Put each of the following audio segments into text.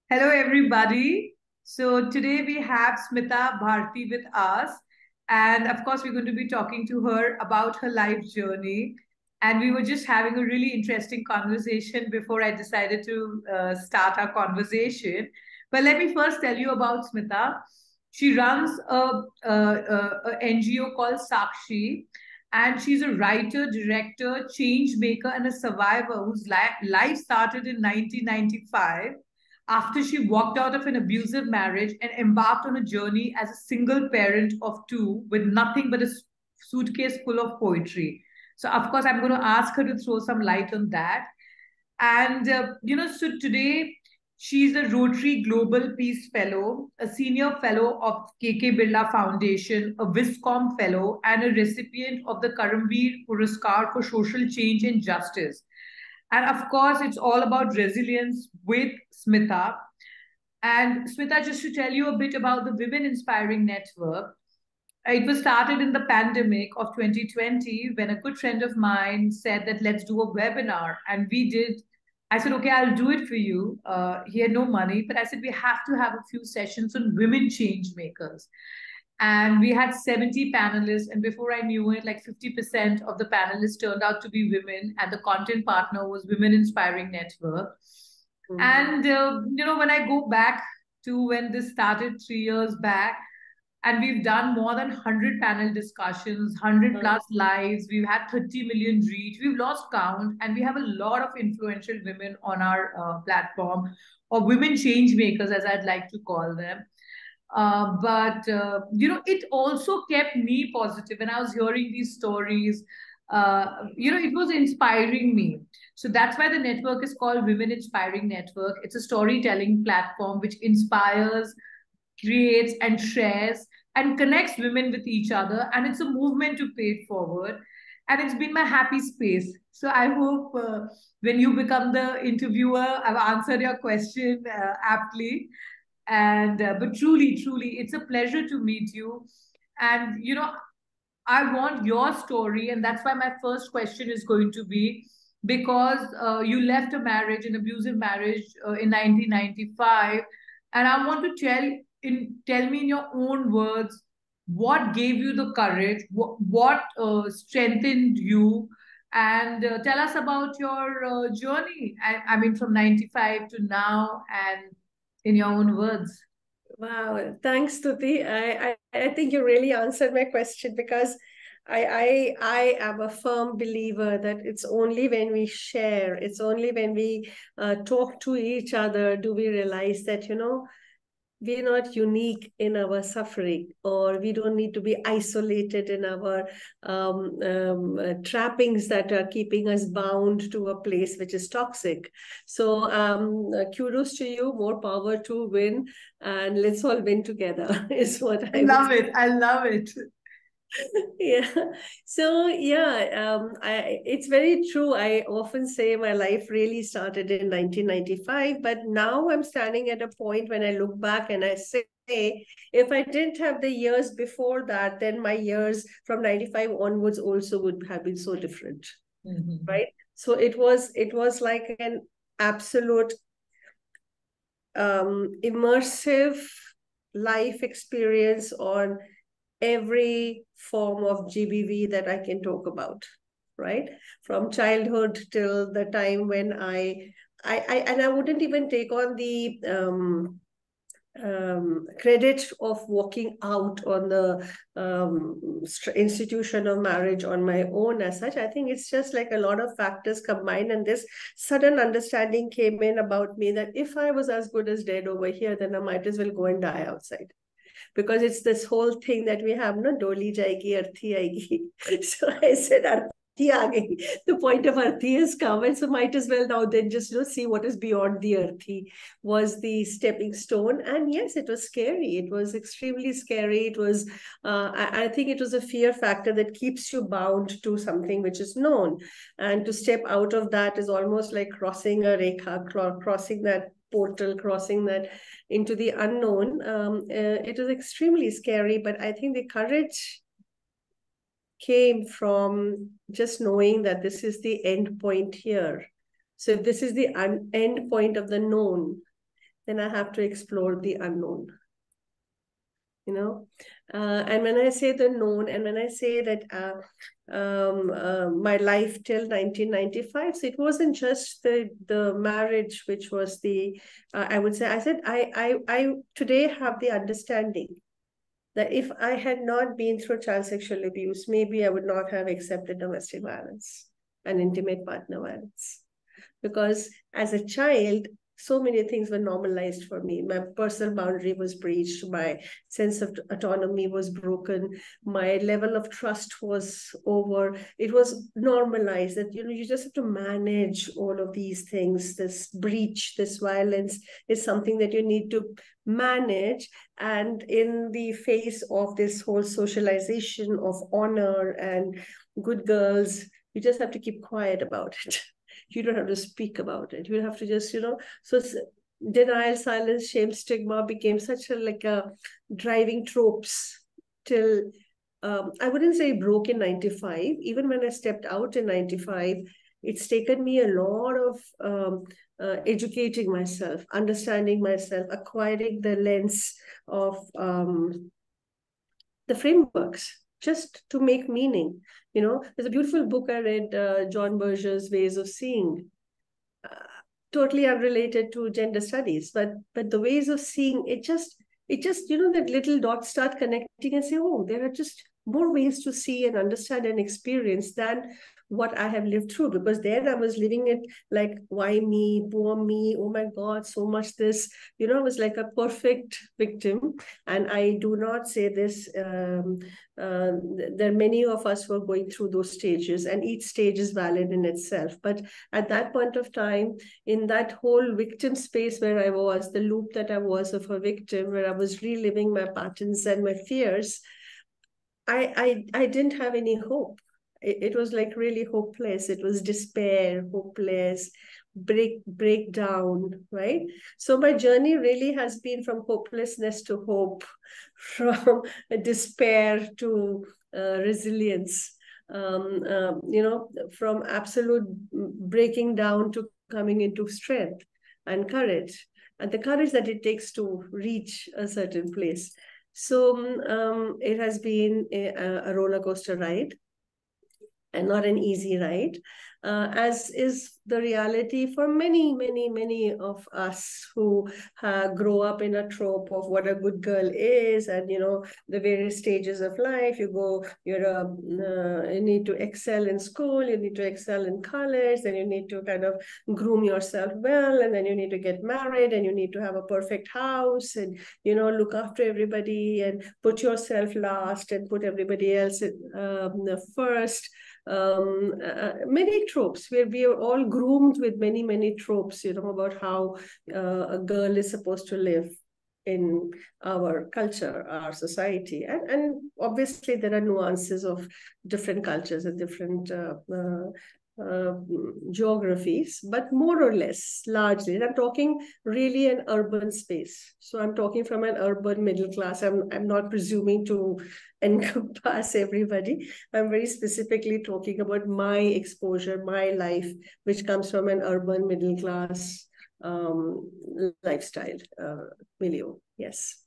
Hello, everybody. So today we have Smita Bharti with us. And of course, we're going to be talking to her about her life journey. And we were just having a really interesting conversation before I decided to start our conversation. But let me first tell you about Smita. She runs a NGO called Sakshi, and she's a writer, director, change maker, and a survivor whose life started in 1995 after she walked out of an abusive marriage and embarked on a journey as a single parent of two with nothing but a suitcase full of poetry. So, of course, I'm going to ask her to throw some light on that. So today she's a Rotary Global Peace Fellow, a senior fellow of KK Birla Foundation, a Viscom fellow, and a recipient of the Karamveer Puraskar for Social Change and Justice. And of course, it's all about resilience with Smita. And Smita, just to tell you a bit about the Women Inspiring Network, it was started in the pandemic of 2020 when a good friend of mine said that let's do a webinar. And we did. I said, okay, I'll do it for you. He had no money, but I said, we have to have a few sessions on women change makers. And we had 70 panelists. And before I knew it, like 50% of the panelists turned out to be women. And the content partner was Women Inspiring Network. Mm-hmm. And, when I go back to when this started 3 years back, and we've done more than 100 panel discussions, 100 plus lives. We've had 30 million reach. We've lost count. And we have a lot of influential women on our platform, or women change makers, as I'd like to call them. It also kept me positive. When I was hearing these stories, it was inspiring me. So that's why the network is called Women Inspiring Network. It's a storytelling platform which inspires, creates, and shares and connects women with each other. And it's a movement to pay it forward. And it's been my happy space. So I hope when you become the interviewer, I've answered your question aptly. But truly, it's a pleasure to meet you. And I want your story, and that's why my first question is going to be because you left a marriage, an abusive marriage, in 1995, and I want to tell me in your own words what gave you the courage, what strengthened you, and tell us about your journey. I mean, from 95 to now, and in your own words. Wow, thanks, Tuti. I think you really answered my question because I am a firm believer that it's only when we share, it's only when we talk to each other do we realize that, we're not unique in our suffering, or we don't need to be isolated in our trappings that are keeping us bound to a place which is toxic. So kudos to you, more power to win, and let's all win together is what I love it. I love it. Yeah. So it's very true. I often say my life really started in 1995, but now I'm standing at a point when I look back and I say, if I didn't have the years before that, then my years from 95 onwards also would have been so different. Mm-hmm. Right? So it was like an absolute immersive life experience on every form of GBV that I can talk about, right? From childhood till the time when I wouldn't even take on the credit of walking out on the institution of marriage on my own as such. I think it's just like a lot of factors combined, and this sudden understanding came in about me that if I was as good as dead over here, then I might as well go and die outside. Because it's this whole thing that we have, no, doli jayegi, arthi aayegi. So I said, arthi aa gayi. The point of arthi has come, and so might as well now then just see what is beyond the arthi was the stepping stone. And yes, it was scary. It was extremely scary. It was, I think it was a fear factor that keeps you bound to something which is known. And to step out of that is almost like crossing a rekha, crossing that portal, crossing that into the unknown. It was extremely scary, but I think the courage came from just knowing that this is the end point here. So if this is the end point of the known, then I have to explore the unknown. And when I say the known, and when I say that my life till 1995, so it wasn't just the marriage, which was the I would say, I said, I today have the understanding that if I had not been through child sexual abuse, maybe I would not have accepted domestic violence and intimate partner violence. Because as a child, so many things were normalized for me. My personal boundary was breached. My sense of autonomy was broken. My level of trust was over. It was normalized that, you just have to manage all of these things. This breach, this violence is something that you need to manage. And in the face of this whole socialization of honor and good girls, you just have to keep quiet about it. You don't have to speak about it. You have to just, so denial, silence, shame, stigma became such a driving tropes till I wouldn't say broke in 95. Even when I stepped out in 95, it's taken me a lot of educating myself, understanding myself, acquiring the lens of the frameworks just to make meaning. There's a beautiful book I read, John Berger's Ways of Seeing, totally unrelated to gender studies, but the ways of seeing it just that little dots start connecting and say, oh, there are just more ways to see and understand and experience than what I have lived through. Because then I was living it like, why me, poor me, oh my God, so much this, I was like a perfect victim. And I do not say this, there are many of us who are going through those stages, and each stage is valid in itself. But at that point of time, in that whole victim space where I was, the loop that I was of a victim, where I was reliving my patterns and my fears, I didn't have any hope. It was like really hopeless. It was despair, hopeless, breakdown, right? So my journey really has been from hopelessness to hope, from despair to resilience, from absolute breaking down to coming into strength and courage, and the courage that it takes to reach a certain place. So it has been a roller coaster ride, and not an easy ride, as is the reality for many, many, many of us who grow up in a trope of what a good girl is, and the various stages of life. You need to excel in school, you need to excel in college, then you need to kind of groom yourself well, and then you need to get married, and you need to have a perfect house, and look after everybody, and put yourself last, and put everybody else first. Many tropes, where we are all groomed with many, many tropes, about how a girl is supposed to live in our culture, our society. And obviously there are nuances of different cultures and different geographies, but more or less, largely. And I'm talking really an urban space. So I'm talking from an urban middle class. I'm not presuming to encompass everybody. I'm very specifically talking about my exposure, my life, which comes from an urban middle class lifestyle milieu. Yes.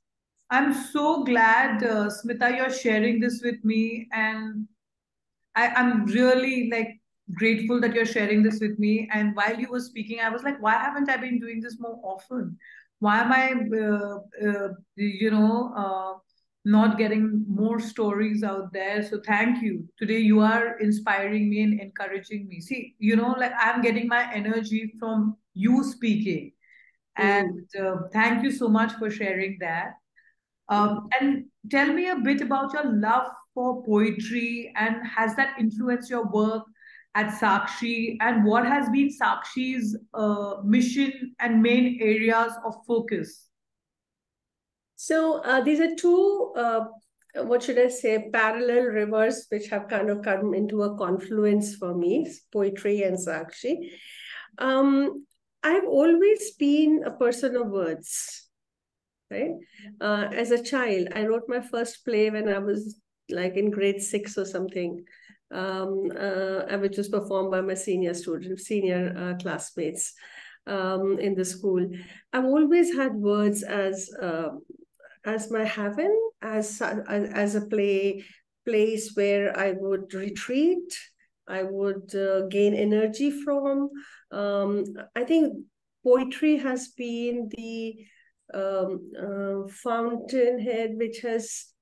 I'm so glad, Smita, you're sharing this with me, and I'm really grateful that you're sharing this with me. And while you were speaking, I was like, why haven't I been doing this more often? Why am I, not getting more stories out there? So thank you. Today you are inspiring me and encouraging me. See, I'm getting my energy from you speaking. And thank you so much for sharing that. And tell me a bit about your love for poetry, and has that influenced your work at Sakshi? And what has been Sakshi's mission and main areas of focus? So these are two, what should I say, parallel rivers which have kind of come into a confluence for me, poetry and Sakshi. I've always been a person of words, right? As a child, I wrote my first play when I was like in grade 6 or something, which was performed by my senior classmates. in the school. I've always had words as my heaven, as a place where I would retreat, I would gain energy from. I think poetry has been the fountainhead which has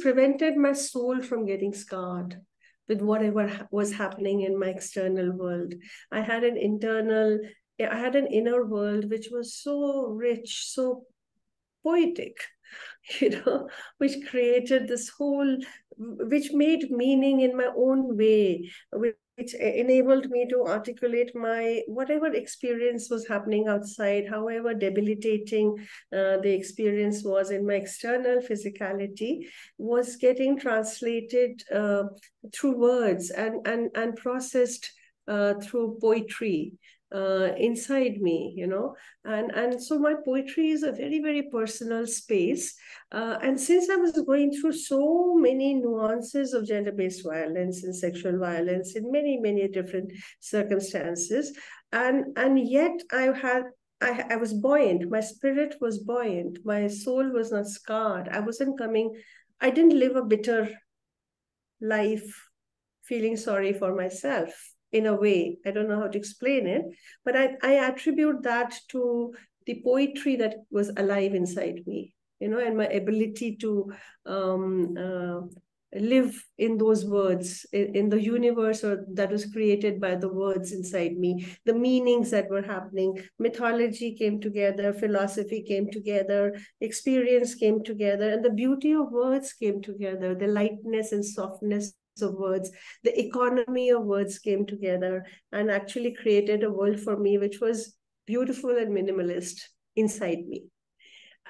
prevented my soul from getting scarred with whatever was happening in my external world. I had an inner world which was so rich, so poetic, which created which made meaning in my own way, which enabled me to articulate my whatever experience was happening outside, however debilitating the experience was in my external physicality, was getting translated through words and processed through poetry inside me, and so my poetry is a very, very personal space. And since I was going through so many nuances of gender-based violence and sexual violence in many, many different circumstances, and yet I was buoyant. My spirit was buoyant. My soul was not scarred. I didn't live a bitter life feeling sorry for myself in a way. I don't know how to explain it, but I attribute that to the poetry that was alive inside me, and my ability to live in those words, in the universe that was created by the words inside me, the meanings that were happening. Mythology came together, philosophy came together, experience came together, and the beauty of words came together, the lightness and softness of words, the economy of words came together and actually created a world for me which was beautiful and minimalist inside me.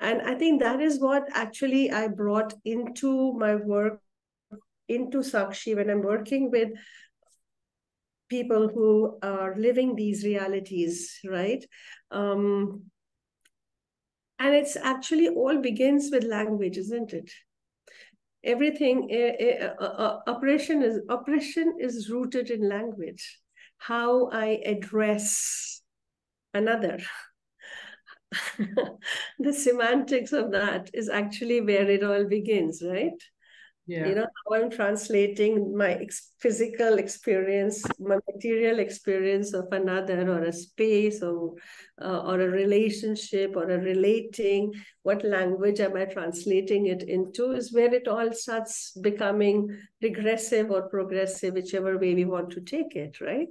And I think that is what actually I brought into my work, into Sakshi, when I'm working with people who are living these realities, right? And it's actually all begins with language, isn't it? Everything, oppression is rooted in language. How I address another. The semantics of that is actually where it all begins, right? Yeah. How I'm translating my physical experience, my material experience of another, or a space, or a relationship, or a relating. What language am I translating it into is where it all starts becoming regressive or progressive, whichever way we want to take it, right?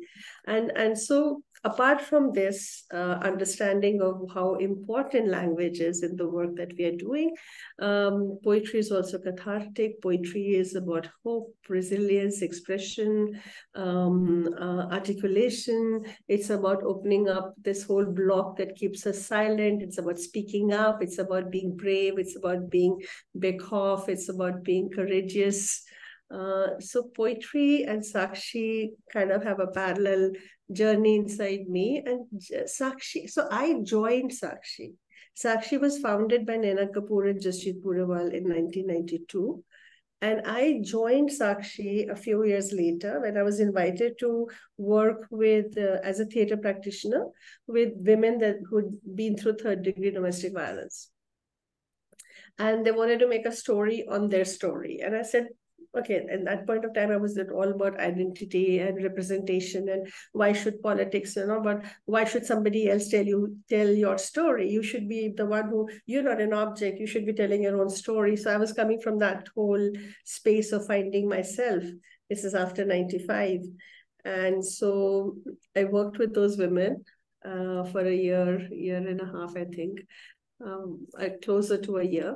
And so apart from this understanding of how important language is in the work that we are doing, poetry is also cathartic. Poetry is about hope, resilience, expression, articulation. It's about opening up this whole block that keeps us silent. It's about speaking up. It's about being brave. It's about being Beckhoff. It's about being courageous. So poetry and Sakshi kind of have a parallel journey inside me. And Sakshi, so I joined Sakshi. Sakshi was founded by Naina Kapoor and Jasjit Purewal in 1992. And I joined Sakshi a few years later when I was invited to work with, as a theater practitioner, with women who'd been through third-degree domestic violence. And they wanted to make a story on their story. And I said, okay, at that point of time, I was all about identity and representation, and why should politics, but why should somebody else tell your story? You should be the one you're not an object, you should be telling your own story. So I was coming from that whole space of finding myself. This is after 95. And so I worked with those women for a year and a half, I think, closer to a year.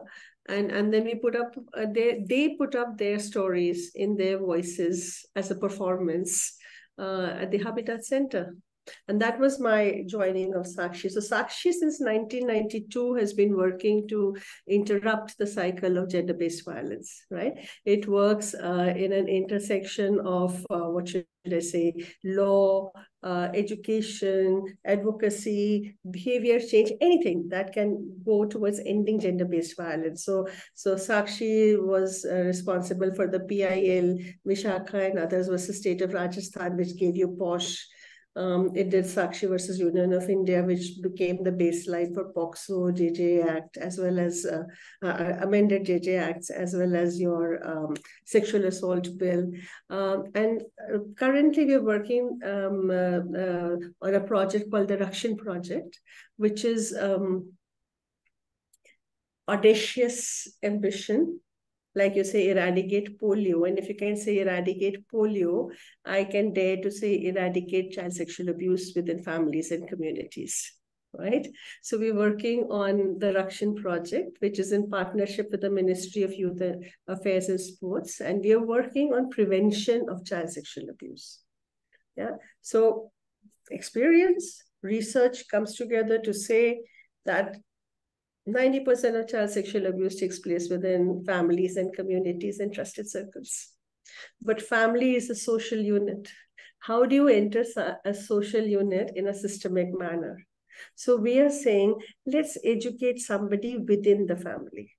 And then we put up, they put up their stories in their voices as a performance at the Habitat Center. And that was my joining of Sakshi. So Sakshi, since 1992, has been working to interrupt the cycle of gender-based violence, right? It works in an intersection of, what should I say, law, education, advocacy, behavior change, anything that can go towards ending gender-based violence. So Sakshi was responsible for the PIL, Vishakha, and others was the state of Rajasthan, which gave you POSH. It did Sakshi versus Union of India, which became the baseline for POCSO, JJ Act, as well as amended JJ Acts, as well as your sexual assault bill. And currently we're working on a project called the Rakshan Project, which is audacious ambition. Like you say, eradicate polio. And if you can say eradicate polio, I can dare to say eradicate child sexual abuse within families and communities, right? So we're working on the Rakshan project, which is in partnership with the Ministry of Youth Affairs and Sports. And we are working on prevention of child sexual abuse. Yeah. So experience, research comes together to say that 90% of child sexual abuse takes place within families and communities and trusted circles. But family is a social unit. How do you enter a social unit in a systemic manner? So we are saying, let's educate somebody within the family.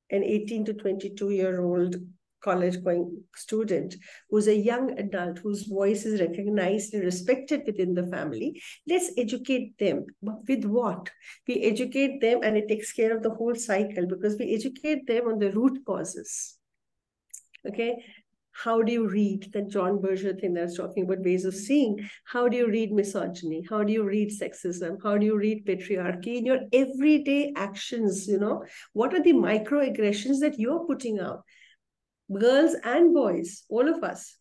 An 18 to 22-year-old college-going student who's a young adult whose voice is recognized and respected within the family. Let's educate them. But with what? We educate them, and it takes care of the whole cycle, because we educate them on the root causes. Okay? How do you read the John Berger thing that I was talking about, ways of seeing? How do you read misogyny? How do you read sexism? How do you read patriarchy in your everyday actions? You know, what are the microaggressions that you're putting out? Girls and boys, all of us.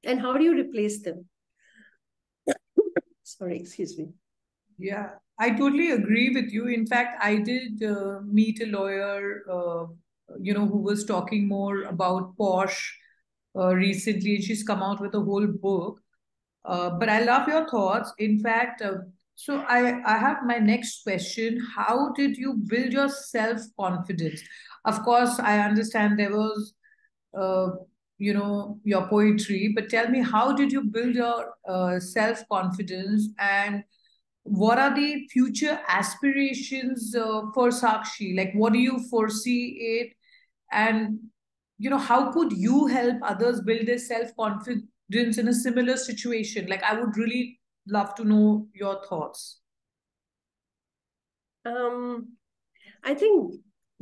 And how do you replace them? Sorry, excuse me. Yeah, I totally agree with you. In fact, I did meet a lawyer, who was talking more about POSH recently, and she's come out with a whole book. But I love your thoughts. In fact, so I have my next question. How did you build your self-confidence? Of course, I understand there was, uh, your poetry, but tell me, how did you build your self-confidence, and what are the future aspirations for Sakshi? Like, what do you foresee it? And, how could you help others build their self-confidence in a similar situation? Like, I would really love to know your thoughts. I think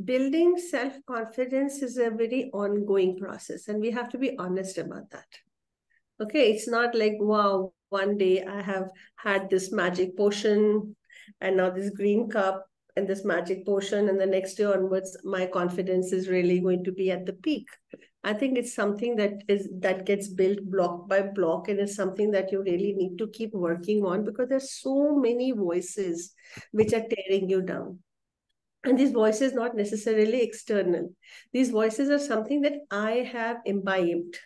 building self-confidence is a very ongoing process, and we have to be honest about that. Okay, it's not like, wow, one day I have had this magic potion and now this green cup and this magic potion, and the next day onwards, my confidence is really going to be at the peak. I think it's something that gets built block by block, and it's something that you really need to keep working on, because there's so many voices which are tearing you down. And these voices not necessarily external. These voices are something that I have imbibed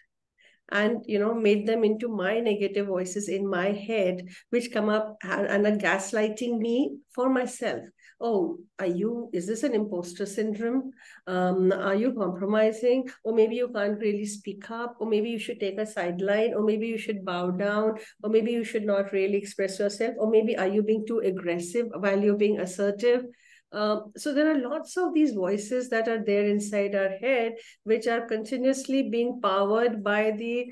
and made them into my negative voices in my head, which come up and are gaslighting me for myself. Oh, is this an imposter syndrome? Are you compromising? Or maybe you can't really speak up, or maybe you should take a sideline, or maybe you should bow down, or maybe you should not really express yourself, or maybe are you being too aggressive while you're being assertive? So there are lots of these voices that are there inside our head, which are continuously being powered by the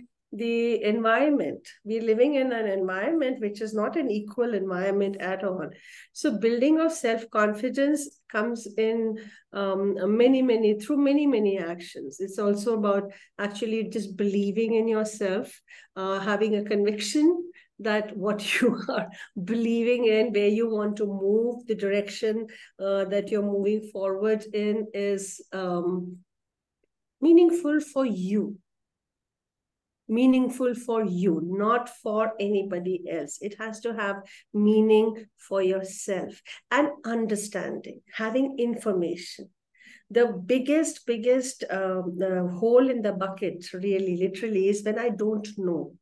environment. We're living in an environment which is not an equal environment at all. So building of self-confidence comes in through many actions. It's also about actually just believing in yourself, having a conviction that what you are believing in, where you want to move, the direction that you're moving forward in is meaningful for you. Meaningful for you, not for anybody else. It has to have meaning for yourself, and understanding, having information. The biggest hole in the bucket, really, literally, is when I don't know.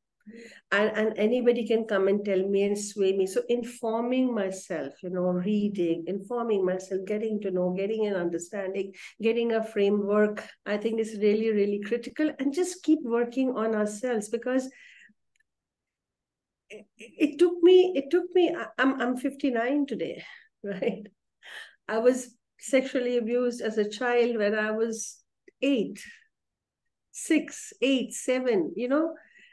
And anybody can come and tell me and sway me. So informing myself, reading, informing myself, getting to know, getting an understanding, getting a framework, I think is really, really critical. And just keep working on ourselves, because it took me, I'm 59 today, right? I was sexually abused as a child when I was 8, 6, 8, 7,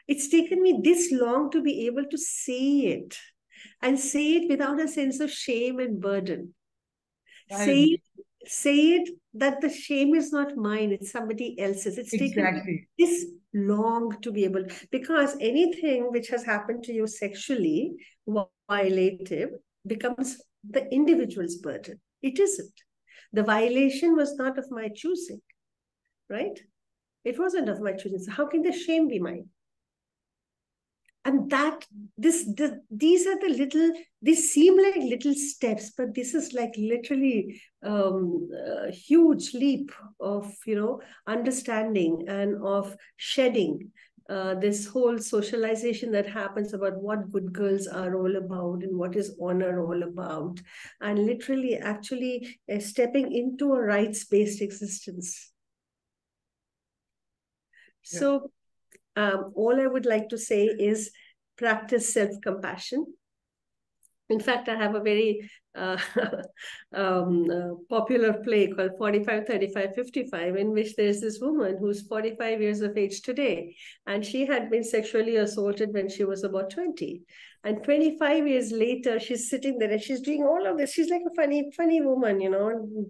It's taken me this long to be able to say it, and say it without a sense of shame and burden. I Say it that the shame is not mine, it's somebody else's. It's taken me exactly. this long to be able, because anything which has happened to you sexually violative becomes the individual's burden. It isn't. The violation was not of my choosing, right? It wasn't of my choosing. So how can the shame be mine? And that these are the little, these seem like little steps, but this is like literally a huge leap of understanding and of shedding this whole socialization that happens about what good girls are all about and what is honor all about, and literally actually stepping into a rights-based existence. Yeah. So all I would like to say is practice self-compassion. In fact, I have a very popular play called 45, 35, 55, in which there's this woman who's 45 years of age today, and she had been sexually assaulted when she was about 20. And 25 years later, she's sitting there and she's doing all of this. She's like a funny woman,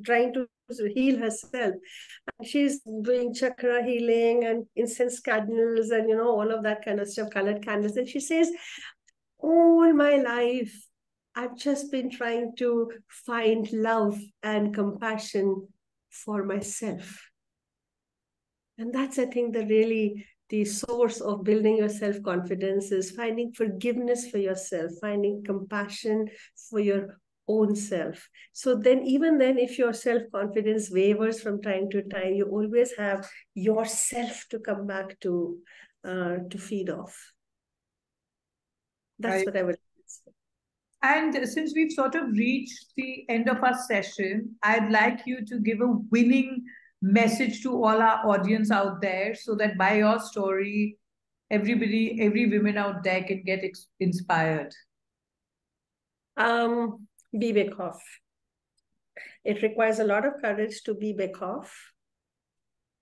trying to heal herself. And she's doing chakra healing and incense candles and, all of that kind of stuff, colored candles. And she says, all my life, I've just been trying to find love and compassion for myself. And that's, I think, the source of building your self-confidence is finding forgiveness for yourself, finding compassion for your own self. So then, even then, if your self-confidence wavers from time to time, you always have yourself to come back to feed off. That's what I would say. And since we've sort of reached the end of our session, I'd like you to give a winning message to all our audience out there so that by your story, every woman out there can get inspired. Be Bekoff. It requires a lot of courage to be Bekoff,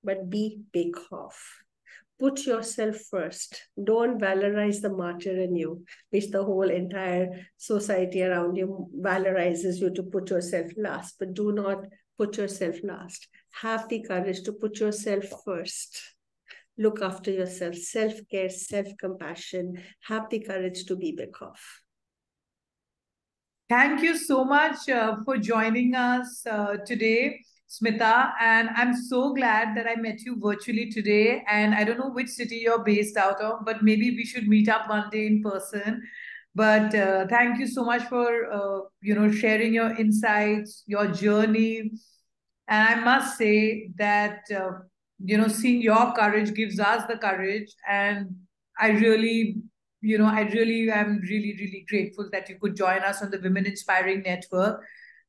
but be Bekoff. Put yourself first. Don't valorize the martyr in you, which the whole entire society around you valorizes you to put yourself last. But do not put yourself last. Have the courage to put yourself first. Look after yourself. Self-care, self-compassion. Have the courage to be Bekoff. Thank you so much for joining us today, Smita. And I'm so glad that I met you virtually today. And I don't know which city you're based out of, but maybe we should meet up one day in person. But thank you so much for sharing your insights, your journey. And I must say that seeing your courage gives us the courage. And I really I really am really grateful that you could join us on the Women Inspiring Network,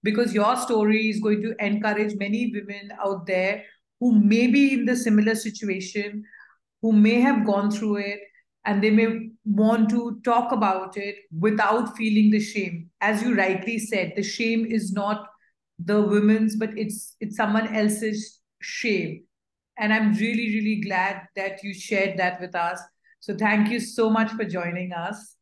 because your story is going to encourage many women out there who may be in the similar situation, who may have gone through it, and they may want to talk about it without feeling the shame. As you rightly said, the shame is not the women's, but it's someone else's shame. And I'm really glad that you shared that with us. So thank you so much for joining us.